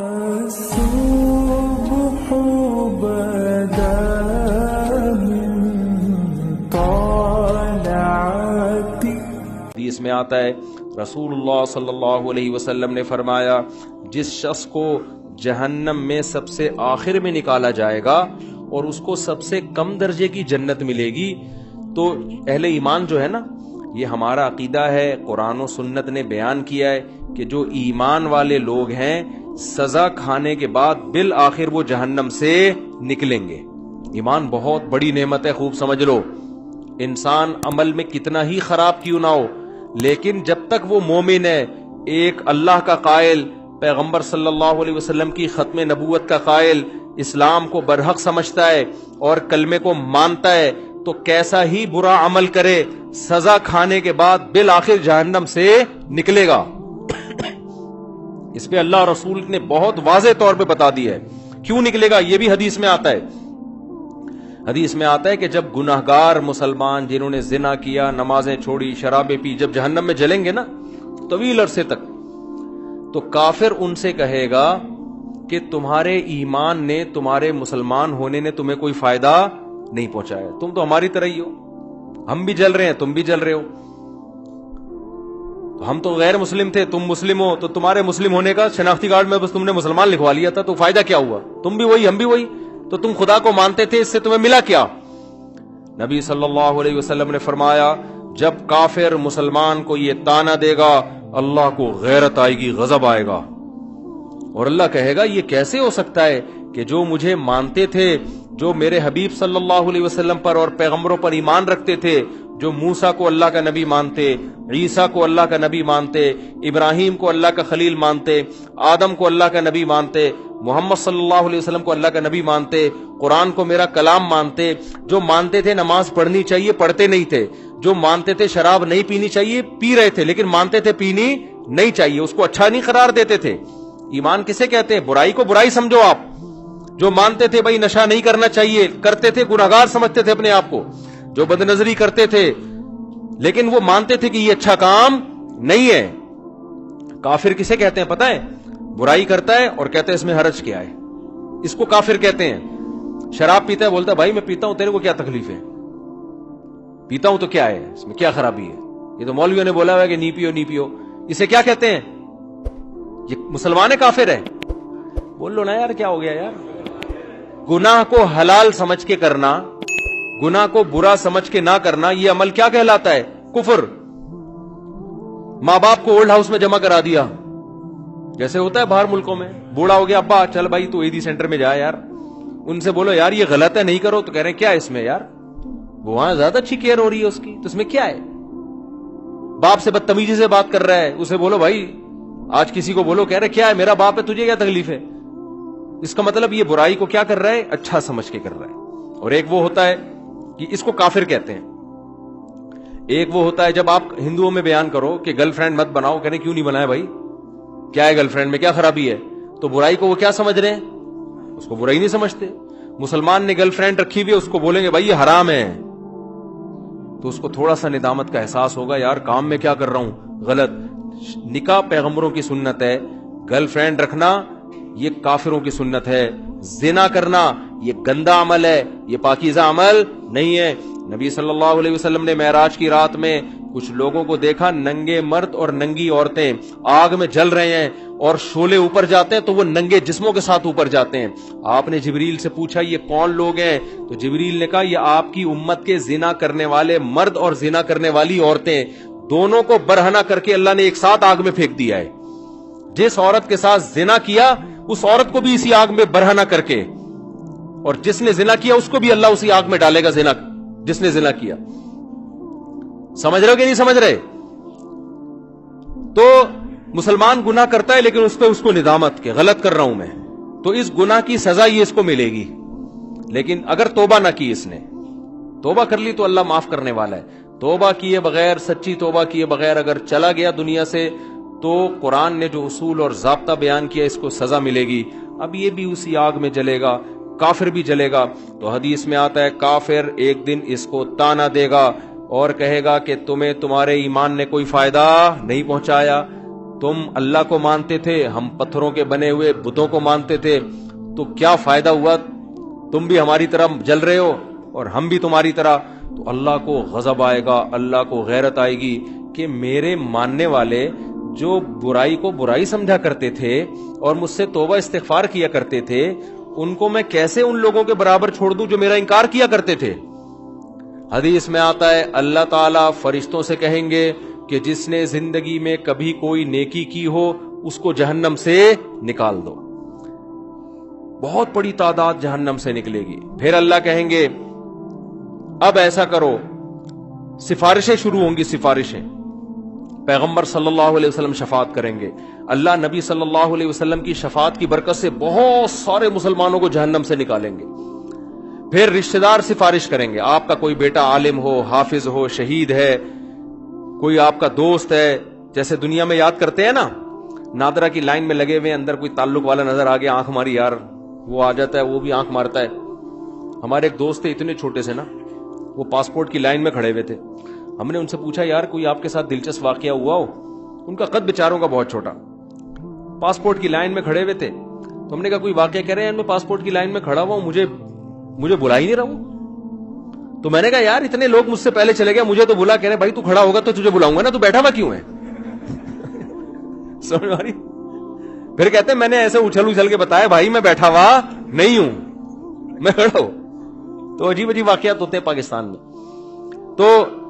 الصبح بدا من طلعتی. حدیث میں آتا ہے رسول اللہ صلی اللہ علیہ وسلم نے فرمایا جس شخص کو جہنم میں سب سے آخر میں نکالا جائے گا اور اس کو سب سے کم درجے کی جنت ملے گی. تو اہل ایمان جو ہے نا، یہ ہمارا عقیدہ ہے، قرآن و سنت نے بیان کیا ہے کہ جو ایمان والے لوگ ہیں سزا کھانے کے بعد بالآخر وہ جہنم سے نکلیں گے. ایمان بہت بڑی نعمت ہے، خوب سمجھ لو. انسان عمل میں کتنا ہی خراب کیوں نہ ہو، لیکن جب تک وہ مومن ہے، ایک اللہ کا قائل، پیغمبر صلی اللہ علیہ وسلم کی ختم نبوت کا قائل، اسلام کو برحق سمجھتا ہے اور کلمے کو مانتا ہے، تو کیسا ہی برا عمل کرے سزا کھانے کے بعد بالآخر جہنم سے نکلے گا. اس پہ اللہ رسول نے بہت واضح طور پہ بتا دیا ہے کیوں نکلے گا. یہ بھی حدیث میں آتا ہے. حدیث میں آتا ہے کہ جب گناہگار مسلمان جنہوں نے زنا کیا، نمازیں چھوڑی، شرابیں پی، جب جہنم میں جلیں گے نا طویل عرصے تک، تو کافر ان سے کہے گا کہ تمہارے ایمان نے، تمہارے مسلمان ہونے نے تمہیں کوئی فائدہ نہیں پہنچایا، تم تو ہماری طرح ہی ہو، ہم بھی جل رہے ہیں، تم بھی جل رہے ہو. ہم تو غیر مسلم تھے، تم مسلم ہو، تو تمہارے مسلم ہونے کا شناختی کارڈ میں بس تم نے مسلمان لکھوا لیا تھا، تو فائدہ کیا ہوا؟ تم بھی وہی، ہم بھی وہی. تو تم خدا کو مانتے تھے، اس سے تمہیں ملا کیا؟ نبی صلی اللہ علیہ وسلم نے فرمایا جب کافر مسلمان کو یہ طعنہ دے گا اللہ کو غیرت آئے گی، غضب آئے گا، اور اللہ کہے گا یہ کیسے ہو سکتا ہے کہ جو مجھے مانتے تھے، جو میرے حبیب صلی اللہ علیہ وسلم پر اور پیغمبروں پر ایمان رکھتے تھے، جو موسیٰ کو اللہ کا نبی مانتے، عیسیٰ کو اللہ کا نبی مانتے، ابراہیم کو اللہ کا خلیل مانتے، آدم کو اللہ کا نبی مانتے، محمد صلی اللہ علیہ وسلم کو اللہ کا نبی مانتے، قرآن کو میرا کلام مانتے، جو مانتے تھے نماز پڑھنی چاہیے پڑھتے نہیں تھے، جو مانتے تھے شراب نہیں پینی چاہیے پی رہے تھے، لیکن مانتے تھے پینی نہیں چاہیے، اس کو اچھا نہیں قرار دیتے تھے. ایمان کسے کہتے ہیں؟ برائی کو برائی سمجھو آپ. جو مانتے تھے بھائی نشہ نہیں کرنا چاہیے، کرتے تھے، گناہگار سمجھتے تھے اپنے آپ کو، جو بدنظری کرتے تھے، لیکن وہ مانتے تھے کہ یہ اچھا کام نہیں ہے. کافر کسے کہتے ہیں پتہ ہے؟ برائی کرتا ہے اور کہتے ہیں اس میں حرج کیا ہے، اس کو کافر کہتے ہیں. شراب پیتا ہے، بولتا ہے بھائی میں پیتا ہوں، تیرے کو کیا تکلیف ہے؟ پیتا ہوں تو کیا ہے، اس میں کیا خرابی ہے؟ یہ تو مولویوں نے بولا ہوا ہے کہ نہیں پیو نہیں پیو. اسے کیا کہتے ہیں؟ یہ مسلمان کافر ہے. بول لو نا یار، کیا ہو گیا یار؟ گناہ کو حلال سمجھ کے کرنا، گناہ کو برا سمجھ کے نہ کرنا، یہ عمل کیا کہلاتا ہے؟ کفر. ماں باپ کو اولڈ ہاؤس میں جمع کرا دیا، جیسے ہوتا ہے باہر ملکوں میں. بوڑھا ہو گیا، ابا چل بھائی تو عیدی سینٹر میں جا یار. ان سے بولو یار یہ غلط ہے، نہیں کرو، تو کہہ رہے ہیں کیا ہے اس میں یار، وہاں زیادہ اچھی کیئر ہو رہی ہے اس کی، تو اس میں کیا ہے؟ باپ سے بدتمیزی سے بات کر رہا ہے، اسے بولو بھائی، آج کسی کو بولو، کہہ رہے کیا ہے میرا باپ ہے، تجھے کیا تکلیف ہے؟ اس کا مطلب یہ برائی کو کیا کر رہا ہے؟ اچھا سمجھ کے کر رہا ہے. اور ایک وہ ہوتا ہے کہ اس کو کافر کہتے ہیں. ایک وہ ہوتا ہے جب آپ ہندوؤں میں بیان کرو کہ گرل فرینڈ مت بناؤ، کہنے کیوں نہیں بنایا بھائی، کیا ہے گرل فرینڈ میں، کیا خرابی ہے؟ تو برائی کو وہ کیا سمجھ رہے ہیں؟ اس کو برائی نہیں سمجھتے. مسلمان نے گرل فرینڈ رکھی ہوئی ہے، اس کو بولیں گے بھائی یہ حرام ہے، تو اس کو تھوڑا سا ندامت کا احساس ہوگا، یار کام میں کیا کر رہا ہوں، غلط. نکاح پیغمبروں کی سنت ہے، گرل فرینڈ رکھنا یہ کافروں کی سنت ہے. زنا کرنا یہ گندا عمل ہے، یہ پاکیزہ عمل نہیں ہے. نبی صلی اللہ علیہ وسلم نے معراج کی رات میں کچھ لوگوں کو دیکھا، ننگے مرد اور ننگی عورتیں آگ میں جل رہے ہیں، اور شعلے اوپر جاتے ہیں تو وہ ننگے جسموں کے ساتھ اوپر جاتے ہیں. آپ نے جبریل سے پوچھا یہ کون لوگ ہیں؟ تو جبریل نے کہا یہ آپ کی امت کے زنا کرنے والے مرد اور زنا کرنے والی عورتیں، دونوں کو برہنہ کر کے اللہ نے ایک ساتھ آگ میں پھینک دیا ہے. جس عورت کے ساتھ زنا کیا اس عورت کو بھی اسی آگ میں برہنہ کر کے، اور جس نے زنا کیا اس کو بھی اللہ اسی آگ میں ڈالے گا، زنا جس نے زنا کیا. سمجھ رہے ہو کہ نہیں سمجھ رہے؟ تو مسلمان گناہ کرتا ہے لیکن اس پہ اس کو ندامت کہ غلط کر رہا ہوں میں، تو اس گناہ کی سزا یہ اس کو ملے گی. لیکن اگر توبہ نہ کی، اس نے توبہ کر لی تو اللہ معاف کرنے والا ہے. توبہ کیے بغیر، سچی توبہ کیے بغیر اگر چلا گیا دنیا سے، تو قرآن نے جو اصول اور ضابطہ بیان کیا اس کو سزا ملے گی. اب یہ بھی اسی آگ میں جلے گا، کافر بھی جلے گا. تو حدیث میں آتا ہے کافر ایک دن اس کو طعنہ دے گا اور کہے گا کہ تمہیں تمہارے ایمان نے کوئی فائدہ نہیں پہنچایا. تم اللہ کو مانتے تھے، ہم پتھروں کے بنے ہوئے بتوں کو مانتے تھے، تو کیا فائدہ ہوا؟ تم بھی ہماری طرح جل رہے ہو اور ہم بھی تمہاری طرح. تو اللہ کو غضب آئے گا، اللہ کو غیرت آئے گی کہ میرے ماننے والے جو برائی کو برائی سمجھا کرتے تھے اور مجھ سے توبہ استغفار کیا کرتے تھے، ان کو میں کیسے ان لوگوں کے برابر چھوڑ دوں جو میرا انکار کیا کرتے تھے. حدیث میں آتا ہے اللہ تعالیٰ فرشتوں سے کہیں گے کہ جس نے زندگی میں کبھی کوئی نیکی کی ہو اس کو جہنم سے نکال دو. بہت بڑی تعداد جہنم سے نکلے گی. پھر اللہ کہیں گے اب ایسا کرو، سفارشیں شروع ہوں گی. سفارشیں پیغمبر صلی اللہ علیہ وسلم شفاعت کریں گے. اللہ نبی صلی اللہ علیہ وسلم کی شفاعت کی برکت سے بہت سارے مسلمانوں کو جہنم سے نکالیں گے. پھر رشتہ دار سفارش کریں گے. آپ کا کوئی بیٹا عالم ہو، حافظ ہو، شہید ہے، کوئی آپ کا دوست ہے، جیسے دنیا میں یاد کرتے ہیں نا، نادرا کی لائن میں لگے ہوئے، اندر کوئی تعلق والا نظر آ گیا، آنکھ ماری یار، وہ آ جاتا ہے، وہ بھی آنکھ مارتا ہے. ہمارے ایک دوست تھے اتنے چھوٹے سے نا، وہ پاسپورٹ کی لائن میں کھڑے ہوئے تھے. ہم نے ان سے پوچھا یار کوئی آپ کے ساتھ دلچسپ واقعہ ہوا ہو؟ ان کا قد بیچاروں کا بہت چھوٹا، پاسپورٹ کی لائن میں کھڑے ہوئے تھے. تو ہم نے کہا کوئی واقعہ کہہ رہے ہیں میں پاسپورٹ کی لائن میں کھڑا ہوا ہوں، مجھے بلا ہی نہیں رہا ہوں. تو میں نے کہا یار اتنے لوگ مجھ سے پہلے چلے گئے، مجھے تو بلا. کہہ رہے بھائی تو کھڑا ہوگا تو تجھے بلاؤں گا نا، تو بیٹھا ہوا کیوں ہے؟ سمجھ آ رہی؟ پھر کہتے ہیں میں نے ایسے اچھل کے بتایا بھائی میں بیٹھا ہوا نہیں ہوں، میں کھڑا ہوں. تو عجیب عجیب واقعات ہوتے ہیں پاکستان میں. تو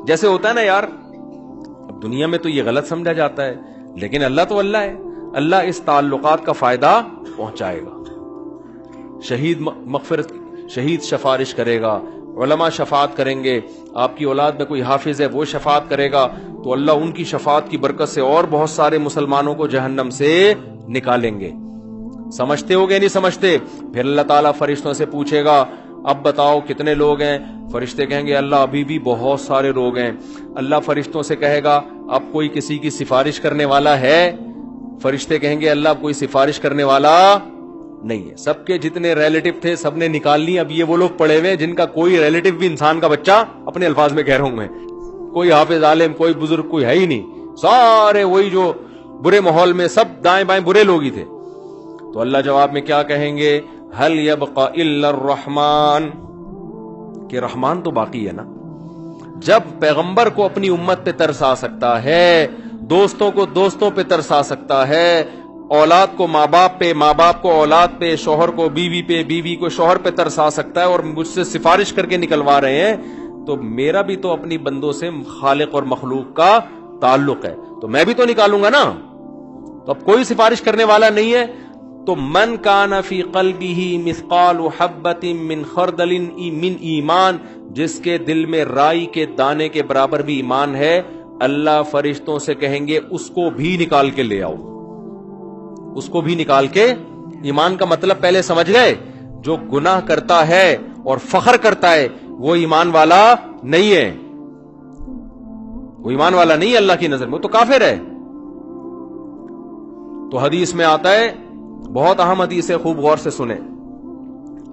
جیسے ہوتا ہے نا یار، اب دنیا میں تو یہ غلط سمجھا جاتا ہے، لیکن اللہ تو اللہ ہے، اللہ اس تعلقات کا فائدہ پہنچائے گا. شہید سفارش کرے گا، علماء شفاعت کریں گے، آپ کی اولاد میں کوئی حافظ ہے وہ شفاعت کرے گا، تو اللہ ان کی شفاعت کی برکت سے اور بہت سارے مسلمانوں کو جہنم سے نکالیں گے. سمجھتے ہو گے نہیں سمجھتے؟ پھر اللہ تعالیٰ فرشتوں سے پوچھے گا اب بتاؤ کتنے لوگ ہیں؟ فرشتے کہیں گے اللہ ابھی بھی بہت سارے لوگ ہیں. اللہ فرشتوں سے کہے گا اب کوئی کسی کی سفارش کرنے والا ہے؟ فرشتے کہیں گے اللہ اب کوئی سفارش کرنے والا نہیں ہے. سب کے جتنے ریلیٹو تھے سب نے نکال لی. اب یہ وہ لوگ پڑے ہوئے جن کا کوئی ریلیٹو بھی انسان کا بچہ، اپنے الفاظ میں کہہ رہا ہوں میں، کوئی حافظ عالم کوئی بزرگ کوئی ہے ہی نہیں. سارے وہی جو برے ماحول میں سب دائیں بائیں برے لوگ ہی تھے. تو اللہ جواب میں کیا کہیں گے؟ هل يبقى الا الرحمن، کہ رحمان تو باقی ہے نا. جب پیغمبر کو اپنی امت پہ ترس آ سکتا ہے، دوستوں کو دوستوں پہ ترس آ سکتا ہے، اولاد کو ماں باپ پہ، ماں باپ کو اولاد پہ، شوہر کو بیوی پہ، بیوی کو شوہر پہ ترس آ سکتا ہے، اور مجھ سے سفارش کر کے نکلوا رہے ہیں، تو میرا بھی تو اپنی بندوں سے خالق اور مخلوق کا تعلق ہے، تو میں بھی تو نکالوں گا نا. تو اب کوئی سفارش کرنے والا نہیں ہے. تو من کان فی قلبہ مثقال حبۃ من خردل من ایمان، جس کے دل میں رائی کے دانے کے برابر بھی ایمان ہے، اللہ فرشتوں سے کہیں گے اس کو بھی نکال کے لے آؤ. اس کو بھی نکال کے. ایمان کا مطلب پہلے سمجھ گئے؟ جو گناہ کرتا ہے اور فخر کرتا ہے وہ ایمان والا نہیں ہے. وہ ایمان والا نہیں ہے اللہ کی نظر میں، وہ تو کافر ہے. تو حدیث میں آتا ہے، بہت اہم حدیث ہے، خوب غور سے سنیں.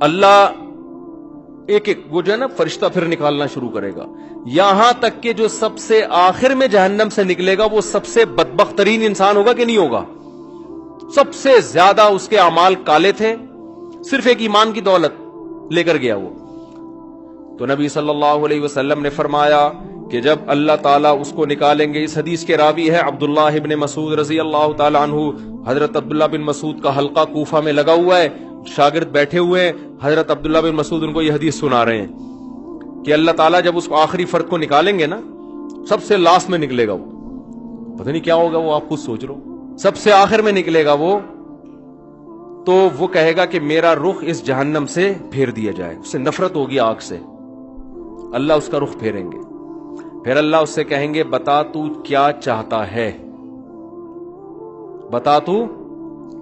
اللہ ایک وہ جو ہے نا فرشتہ پھر نکالنا شروع کرے گا، یہاں تک کہ جو سب سے آخر میں جہنم سے نکلے گا وہ سب سے بدبخت ترین انسان ہوگا کہ نہیں ہوگا؟ سب سے زیادہ اس کے اعمال کالے تھے، صرف ایک ایمان کی دولت لے کر گیا وہ. تو نبی صلی اللہ علیہ وسلم نے فرمایا کہ جب اللہ تعالیٰ اس کو نکالیں گے، اس حدیث کے راوی ہے عبداللہ ابن مسعود رضی اللہ تعالیٰ عنہ. حضرت عبداللہ بن مسعود کا حلقہ کوفہ میں لگا ہوا ہے، شاگرد بیٹھے ہوئے ہیں، حضرت عبداللہ بن مسعود ان کو یہ حدیث سنا رہے ہیں کہ اللہ تعالیٰ جب اس آخری فرد کو نکالیں گے نا، سب سے لاسٹ میں نکلے گا وہ، پتہ نہیں کیا ہوگا وہ، آپ خود سوچ لو. سب سے آخر میں نکلے گا وہ، تو وہ کہے گا کہ میرا رخ اس جہنم سے پھیر دیا جائے. اس سے نفرت ہوگی آگ سے، اللہ اس کا رخ پھیریں گے. پھر اللہ اس سے کہیں گے بتا تو کیا چاہتا ہے، بتا تو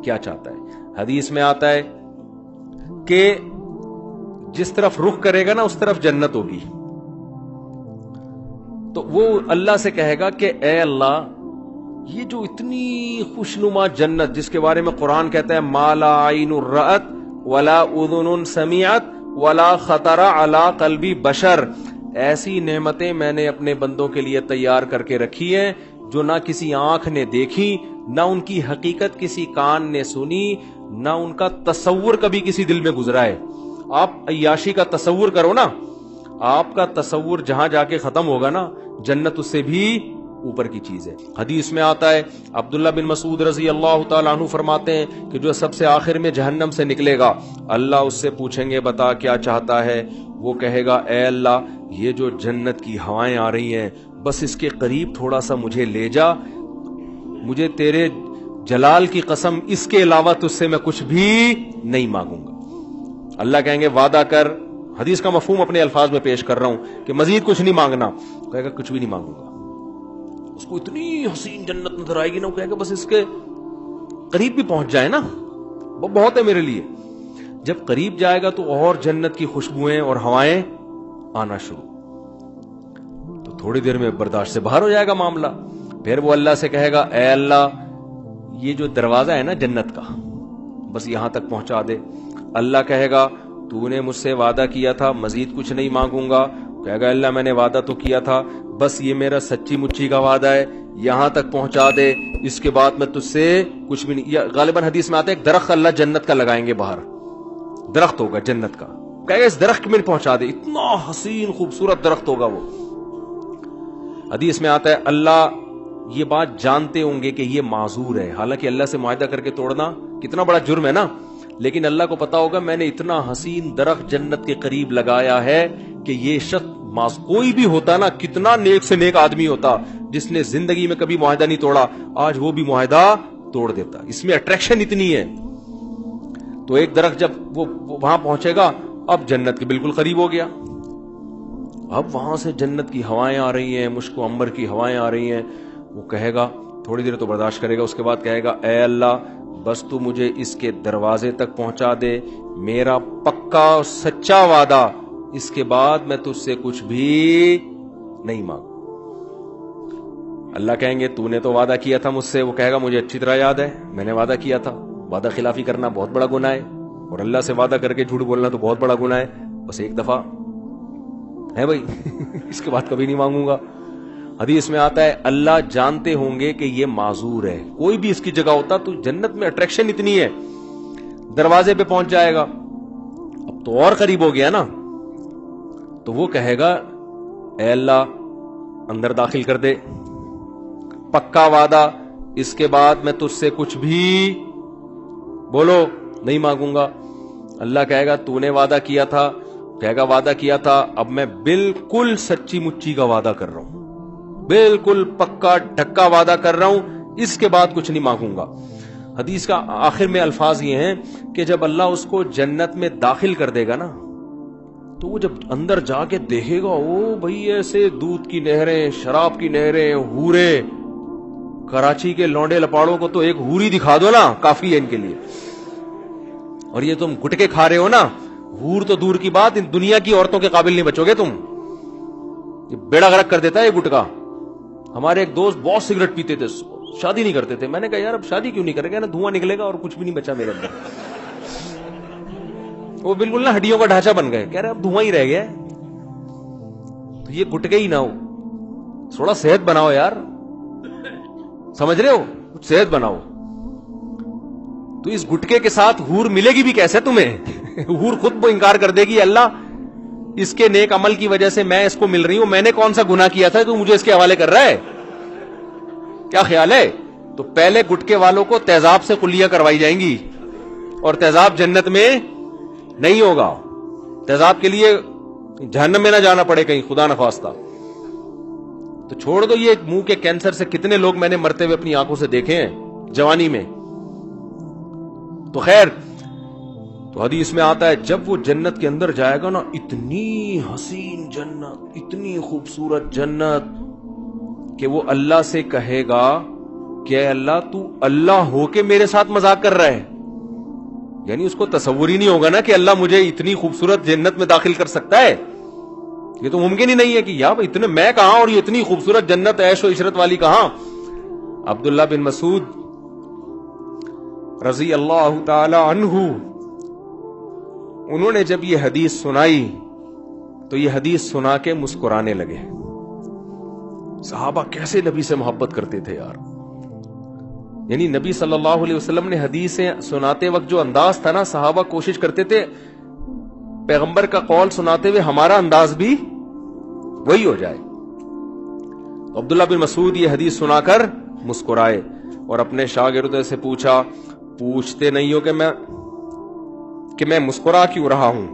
کیا چاہتا ہے. حدیث میں آتا ہے کہ جس طرف رخ کرے گا نا اس طرف جنت ہوگی. تو وہ اللہ سے کہے گا کہ اے اللہ، یہ جو اتنی خوشنما جنت جس کے بارے میں قرآن کہتا ہے ما لا عین رأت ولا اذن سمعت ولا خطر علی قلب بشر، ایسی نعمتیں میں نے اپنے بندوں کے لیے تیار کر کے رکھی ہیں جو نہ کسی آنکھ نے دیکھی، نہ ان کی حقیقت کسی کان نے سنی، نہ ان کا تصور کبھی کسی دل میں گزرا ہے۔ آپ عیاشی کا تصور کرو نا، آپ کا تصور جہاں جا کے ختم ہوگا نا، جنت اس سے بھی اوپر کی چیز ہے۔ حدیث میں آتا ہے، عبداللہ بن مسعود رضی اللہ تعالیٰ عنہ فرماتے ہیں کہ جو سب سے آخر میں جہنم سے نکلے گا، اللہ اس سے پوچھیں گے بتا کیا چاہتا ہے؟ وہ کہے گا اے اللہ، یہ جو جنت کی ہوائیں آ رہی ہیں بس اس کے قریب تھوڑا سا مجھے لے جا، مجھے تیرے جلال کی قسم اس کے علاوہ تجھ سے میں کچھ بھی نہیں مانگوں گا۔ اللہ کہیں گے وعدہ کر، حدیث کا مفہوم اپنے الفاظ میں پیش کر رہا ہوں کہ مزید کچھ نہیں مانگنا، کہے گا کچھ بھی نہیں مانگوں گا۔ اس کو اتنی حسین جنت نظر آئے گی نا، وہ کہے گا بس اس کے قریب بھی پہنچ جائے نا، وہ بہت ہے میرے لیے۔ جب قریب جائے گا تو اور جنت کی خوشبوئیں اور ہوائیں آنا شروع، تو تھوڑی دیر میں برداشت سے باہر ہو جائے گا معاملہ۔ پھر وہ اللہ سے کہے گا اے اللہ، یہ جو دروازہ ہے نا جنت کا، بس یہاں تک پہنچا دے۔ اللہ کہے گا تو نے مجھ سے وعدہ کیا تھا مزید کچھ نہیں مانگوں گا، کہے گا اللہ میں نے وعدہ تو کیا تھا، بس یہ میرا سچی مچی کا وعدہ ہے، یہاں تک پہنچا دے، اس کے بعد میں تجھ سے کچھ بھی نہیں۔ غالباً حدیث میں آتا ہے ایک درخت اللہ جنت کا لگائیں گے باہر، درخت ہوگا جنت کا، کہے گا اس درخت میں پہنچا دے، اتنا حسین خوبصورت درخت ہوگا وہ۔ حدیث میں آتا ہے اللہ یہ بات جانتے ہوں گے کہ یہ معذور ہے، حالانکہ اللہ سے معاہدہ کر کے توڑنا کتنا بڑا جرم ہے نا، لیکن اللہ کو پتا ہوگا میں نے اتنا حسین درخت جنت کے قریب لگایا ہے کہ یہ شخص کوئی بھی ہوتا نا، کتنا نیک سے نیک آدمی ہوتا جس نے زندگی میں کبھی معاہدہ نہیں توڑا، آج وہ بھی معاہدہ توڑ دیتا، اس میں اٹریکشن اتنی ہے۔ تو ایک درخت جب وہ وہاں پہنچے گا، اب جنت کے بالکل قریب ہو گیا، اب وہاں سے جنت کی ہوائیں آ رہی ہیں، مشک و عنبر کی ہوائیں آ رہی ہیں۔ وہ کہے گا تھوڑی دیر تو برداشت کرے گا، اس کے بعد کہے گا اے اللہ بس تو مجھے اس کے دروازے تک پہنچا دے، میرا پکا سچا وعدہ، اس کے بعد میں تجھ سے کچھ بھی نہیں مانگوں۔ اللہ کہیں گے تو نے تو وعدہ کیا تھا مجھ سے، وہ کہے گا مجھے اچھی طرح یاد ہے، میں نے وعدہ کیا تھا، وعدہ خلافی کرنا بہت بڑا گناہ ہے، اور اللہ سے وعدہ کر کے جھوٹ بولنا تو بہت بڑا گناہ ہے، بس ایک دفعہ ہے بھائی اس کے بعد کبھی نہیں مانگوں گا۔ حدیث میں آتا ہے اللہ جانتے ہوں گے کہ یہ معذور ہے، کوئی بھی اس کی جگہ ہوتا تو جنت میں اٹریکشن اتنی ہے، دروازے پہ پہنچ جائے گا، اب تو اور قریب ہو گیا نا، تو وہ کہے گا اے اللہ اندر داخل کر دے، پکا وعدہ، اس کے بعد میں تجھ سے کچھ بھی بولو نہیں مانگوں گا۔ اللہ کہے گا تو نے وعدہ کیا تھا، کہے گا وعدہ کیا تھا، اب میں بالکل سچی مچی کا وعدہ کر رہا ہوں، بالکل پکا ڈھکا وعدہ کر رہا ہوں، اس کے بعد کچھ نہیں مانگوں گا۔ حدیث کا آخر میں الفاظ یہ ہیں کہ جب اللہ اس کو جنت میں داخل کر دے گا نا، تو وہ جب اندر جا کے دیکھے گا، او بھئی ایسے دودھ کی نہریں، شراب کی نہریں، ہورے، کراچی کے لونڈے لپاڑوں کو تو ایک ہوری دکھا دو نا کافی ہے ان کے لیے، اور یہ تم گٹکے کھا رہے ہو نا، ہور تو دور کی بات، ان دنیا کی عورتوں کے قابل نہیں بچو گے تم، یہ بیڑا غرق کر دیتا ہے یہ گٹکا۔ ہمارے ایک دوست بہت سگریٹ پیتے تھے، شادی نہیں کرتے تھے، میں نے کہا یار اب شادی کیوں نہیں کرے گا نا، دھواں نکلے گا اور کچھ بھی نہیں بچا میرے اندر۔ وہ بالکل نا ہڈیوں کا ڈھانچہ بن گئے، کہہ رہے اب دھواں ہی رہ گیا ہے، تو یہ گٹکے ہی نہ ہو، تھوڑا صحت بناؤ یار، سمجھ رہے ہو، کچھ صحت بناؤ۔ تو اس گٹکے کے ساتھ ہور ملے گی بھی کیسے تمہیں ہور خود وہ انکار کر دے گی اللہ اس کے نیک عمل کی وجہ سے میں اس کو مل رہی ہوں، میں نے کون سا گناہ کیا تھا تو مجھے اس کے حوالے کر رہا ہے، کیا خیال ہے؟ تو پہلے گٹکے والوں کو تیزاب سے کلیاں کروائی جائیں گی، اور تیزاب جنت میں نہیں ہوگا، تیزاب کے لیے جہنم میں نہ جانا پڑے کہیں، خدا نخواستہ۔ تو چھوڑ دو، یہ منہ کے کینسر سے کتنے لوگ میں نے مرتے ہوئے اپنی آنکھوں سے دیکھے ہیں جوانی میں۔ تو خیر، تو حدیث میں آتا ہے جب وہ جنت کے اندر جائے گا نا، اتنی حسین جنت، اتنی خوبصورت جنت کہ وہ اللہ سے کہے گا کہ اے اللہ تو اللہ ہو کے میرے ساتھ مذاق کر رہا ہے، یعنی اس کو تصور ہی نہیں ہوگا نا کہ اللہ مجھے اتنی خوبصورت جنت میں داخل کر سکتا ہے، یہ تو ممکن ہی نہیں ہے کہ یار اتنے میں کہاں اور یہ اتنی خوبصورت جنت عیش و عشرت والی کہاں۔ عبداللہ بن مسعود رضی اللہ تعالی عنہ، انہوں نے جب یہ حدیث سنائی تو یہ حدیث سنا کے مسکرانے لگے، صحابہ کیسے نبی سے محبت کرتے تھے یار. یعنی نبی صلی اللہ علیہ وسلم نے حدیثیں سناتے وقت جو انداز تھا نا، صحابہ کوشش کرتے تھے پیغمبر کا قول سناتے ہوئے ہمارا انداز بھی وہی ہو جائے. عبداللہ بن مسعود یہ حدیث سنا کر مسکرائے اور اپنے شاگردوں سے پوچھا، پوچھتے نہیں ہو کہ میں مسکرا کیوں رہا ہوں؟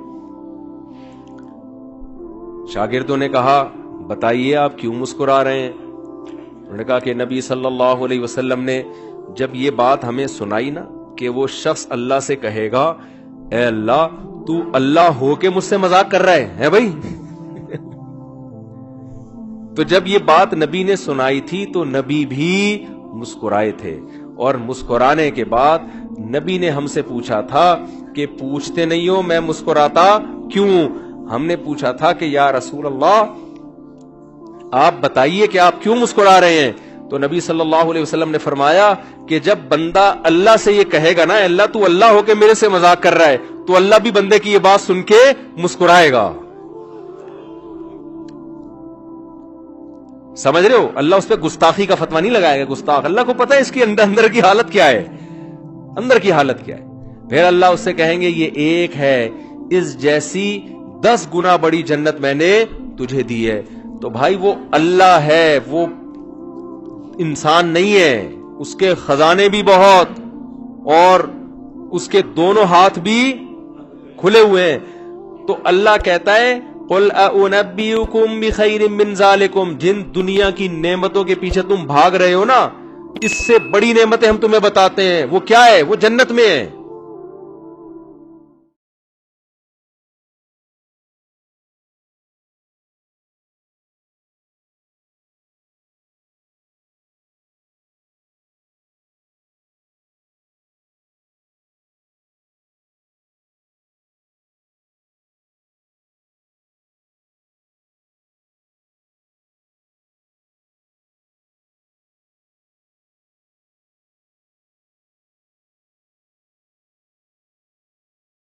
شاگردوں نے کہا بتائیے آپ کیوں مسکرا رہے ہیں؟ انہوں نے کہا کہ نبی صلی اللہ علیہ وسلم نے جب یہ بات ہمیں سنائی نا کہ وہ شخص اللہ سے کہے گا اے اللہ تو اللہ ہو کے مجھ سے مذاق کر رہا ہے بھائی. تو جب یہ بات نبی نے سنائی تھی تو نبی بھی مسکرائے تھے، اور مسکرانے کے بعد نبی نے ہم سے پوچھا تھا کہ پوچھتے نہیں ہو میں مسکراتا کیوں؟ ہم نے پوچھا تھا کہ یا رسول اللہ آپ بتائیے کہ آپ کیوں مسکرا رہے ہیں؟ تو نبی صلی اللہ علیہ وسلم نے فرمایا کہ جب بندہ اللہ سے یہ کہے گا نا اللہ تو اللہ ہو کے میرے سے مذاق کر رہا ہے، تو اللہ بھی بندے کی یہ بات سن کے مسکرائے گا. سمجھ رہے ہو؟ اللہ اس پہ گستاخی کا فتویٰ نہیں لگائے گا. گستاخ اللہ کو پتا ہے اس کی اندر کی حالت کیا ہے، اندر کی حالت کیا ہے. پھر اللہ اس سے کہیں گے یہ ایک ہے اس جیسی 10 گنا بڑی جنت میں نے تجھے دی ہے. تو بھائی وہ اللہ ہے، وہ انسان نہیں ہے. اس کے خزانے بھی بہت اور اس کے دونوں ہاتھ بھی کھلے ہوئے ہیں. تو اللہ کہتا ہے قل اُنَبِّئُكُم بِخَيْرٍ مِّن ذَلِكُمْ، جن دنیا کی نعمتوں کے پیچھے تم بھاگ رہے ہو نا، اس سے بڑی نعمتیں ہم تمہیں بتاتے ہیں. وہ کیا ہے؟ وہ جنت میں ہے.